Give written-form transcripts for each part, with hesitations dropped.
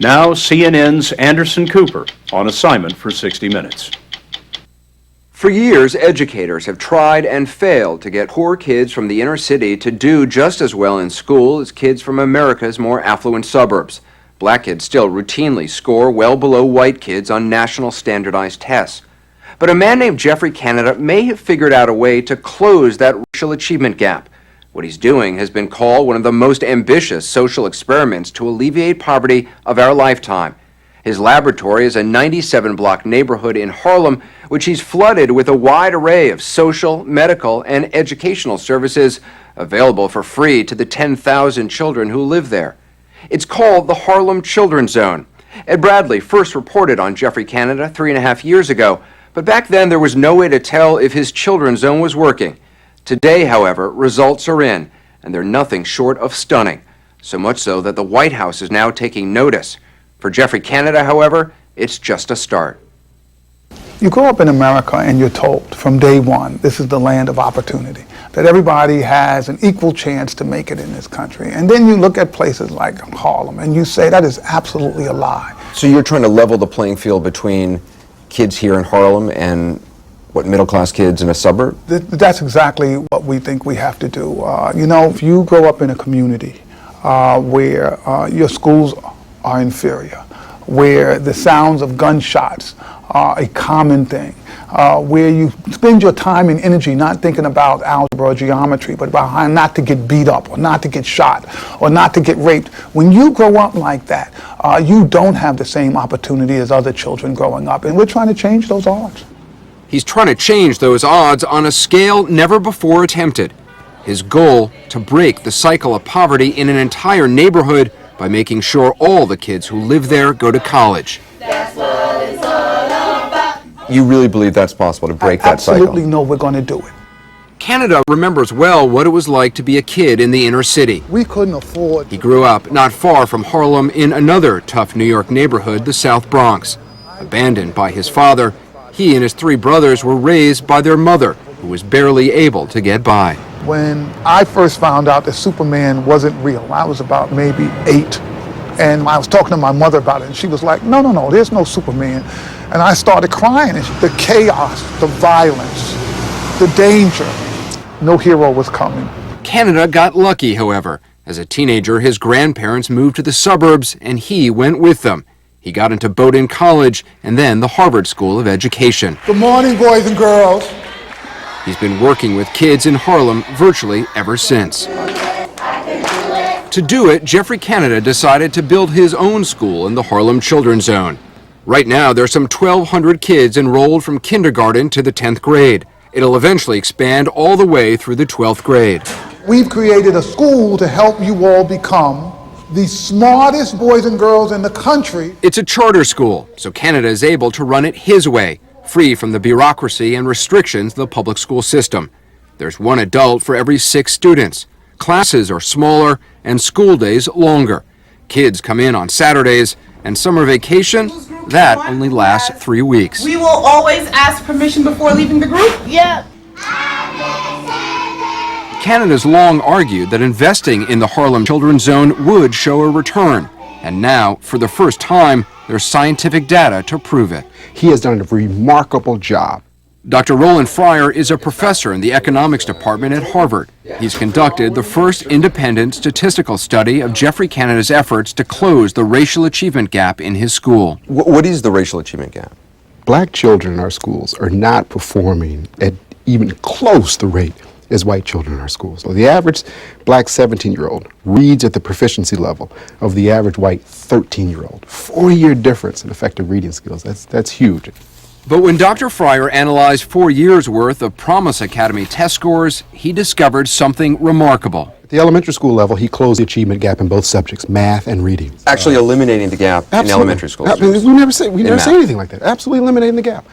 Now, CNN's Anderson Cooper on assignment for 60 Minutes. For years, educators have tried and failed to get poor kids from the inner city to do just as well in school as kids from America's more affluent suburbs. Black kids still routinely score well below white kids on national standardized tests. But a man named Jeffrey Canada may have figured out a way to close that racial achievement gap. What he's doing has been called one of the most ambitious social experiments to alleviate poverty of our lifetime. His laboratory is a 97-block neighborhood in Harlem, which he's flooded with a wide array of social, medical, and educational services available for free to the 10,000 children who live there. It's called the Harlem Children's Zone. Ed Bradley first reported on Jeffrey Canada 3.5 years ago, but back then there was no way to tell if his children's zone was working. Today, however, results are in, and they're nothing short of stunning. So much so that the White House is now taking notice. For Jeffrey Canada, however, it's just a start. You grow up in America and you're told from day one, this is the land of opportunity, that everybody has an equal chance to make it in this country. And then you look at places like Harlem and you say that is absolutely a lie. So you're trying to level the playing field between kids here in Harlem and middle-class kids in a suburb? That's exactly what we think we have to do. If you grow up in a community where your schools are inferior, where the sounds of gunshots are a common thing, where you spend your time and energy not thinking about algebra or geometry, but about how not to get beat up or not to get shot or not to get raped. When you grow up like that, you don't have the same opportunity as other children growing up, and we're trying to change those odds. He's trying to change those odds on a scale never before attempted. His goal, to break the cycle of poverty in an entire neighborhood by making sure all the kids who live there go to college. That's what it's all about. You really believe that's possible, to break that cycle? Absolutely know we're going to do it. Canada remembers well what it was like to be a kid in the inner city. We couldn't afford. He grew up not far from Harlem in another tough New York neighborhood, the South Bronx. Abandoned by his father, he and his 3 brothers were raised by their mother, who was barely able to get by. When I first found out that Superman wasn't real, I was about maybe 8. And I was talking to my mother about it, and she was like, no, there's no Superman. And I started crying, and the chaos, the violence, the danger, no hero was coming. Canada got lucky, however. As a teenager, his grandparents moved to the suburbs, and he went with them. He got into Bowdoin College and then the Harvard School of Education. Good morning, boys and girls. He's been working with kids in Harlem virtually ever since. To do it, Jeffrey Canada decided to build his own school in the Harlem Children's Zone. Right now, there's some 1,200 kids enrolled from kindergarten to the 10th grade. It'll eventually expand all the way through the 12th grade. We've created a school to help you all become the smartest boys and girls in the country. It's a charter school, so Canada is able to run it his way, free from the bureaucracy and restrictions of the public school system. There's 1 adult for every 6 students. Classes are smaller and school days longer. Kids come in on Saturdays, and summer vacation, that only lasts 3 weeks. We will always ask permission before leaving the group? Yeah. Canada's long argued that investing in the Harlem Children's Zone would show a return. And now, for the first time, there's scientific data to prove it. He has done a remarkable job. Dr. Roland Fryer is a professor in the economics department at Harvard. He's conducted the first independent statistical study of Jeffrey Canada's efforts to close the racial achievement gap in his school. What is the racial achievement gap? Black children in our schools are not performing at even close the rate as white children in our schools. So the average black 17-year-old reads at the proficiency level of the average white 13-year-old. 4-year difference in effective reading skills. That's huge. But when Dr. Fryer analyzed 4 years' worth of Promise Academy test scores, he discovered something remarkable. At the elementary school level, he closed the achievement gap in both subjects, math and reading. Actually eliminating the gap in elementary schools. We never say anything like that. Absolutely eliminating the gap.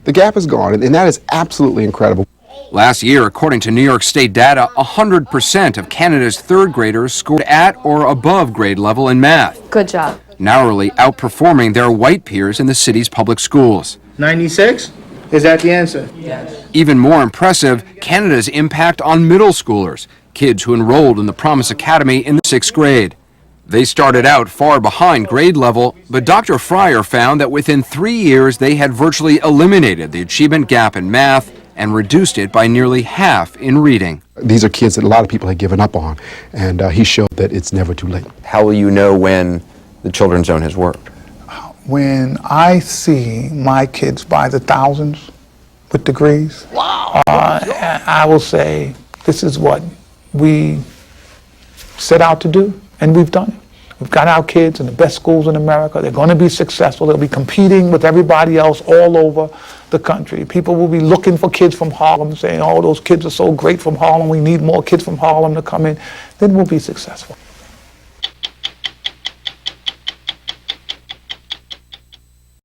The gap is gone, and that is absolutely incredible. Last year, according to New York State data, 100% of Canada's 3rd graders scored at or above grade level in math. Good job. Narrowly outperforming their white peers in the city's public schools. 96? Is that the answer? Yes. Even more impressive, Canada's impact on middle schoolers, kids who enrolled in the Promise Academy in the 6th grade. They started out far behind grade level, but Dr. Fryer found that within 3 years they had virtually eliminated the achievement gap in math and reduced it by nearly half in reading. These are kids that a lot of people had given up on, and he showed that it's never too late. How will you know when the Children's Zone has worked? When I see my kids by the thousands with degrees, I will say this is what we set out to do, and we've done it. We've got our kids in the best schools in America. They're going to be successful. They'll be competing with everybody else all over the country. People will be looking for kids from Harlem, saying, oh, those kids are so great from Harlem. We need more kids from Harlem to come in. Then we'll be successful.